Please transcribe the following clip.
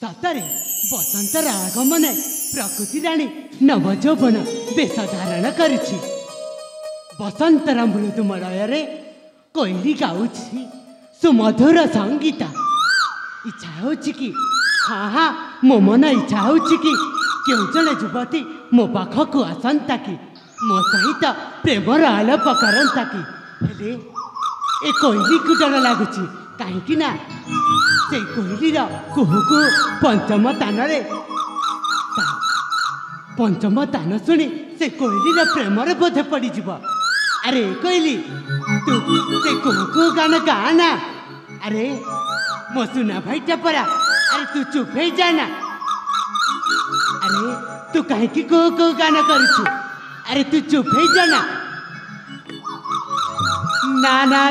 सतरे बसंतर आगमने प्रकृति राणी नवजौवन बेश धारण करिछि। बसंतर मृदुमलय कोइली गाउछि सुमधुर संगीत। इच्छा होछि कि हाँ हाँ मो मन इच्छा होछि कि केउ जणे युवती मो पाखकु आसंता कि मो सहित प्रेमर आलाप करंता कि हेले ए कोइली को डर लागुछि काहेकि ना से कोइलीर कुहू कुहू पंचम तान शुणी से कोइलीर प्रेमर बोधे पड़ी जीव। अरे कोइली तू से कुहू कुहू गान गाना। अरे मो सुना भाईटा परा। अरे तू चुप हो जाना। अरे तू कहीं कुहू कुहू गान करुछु। अरे तू चुप हो जाना। ना ना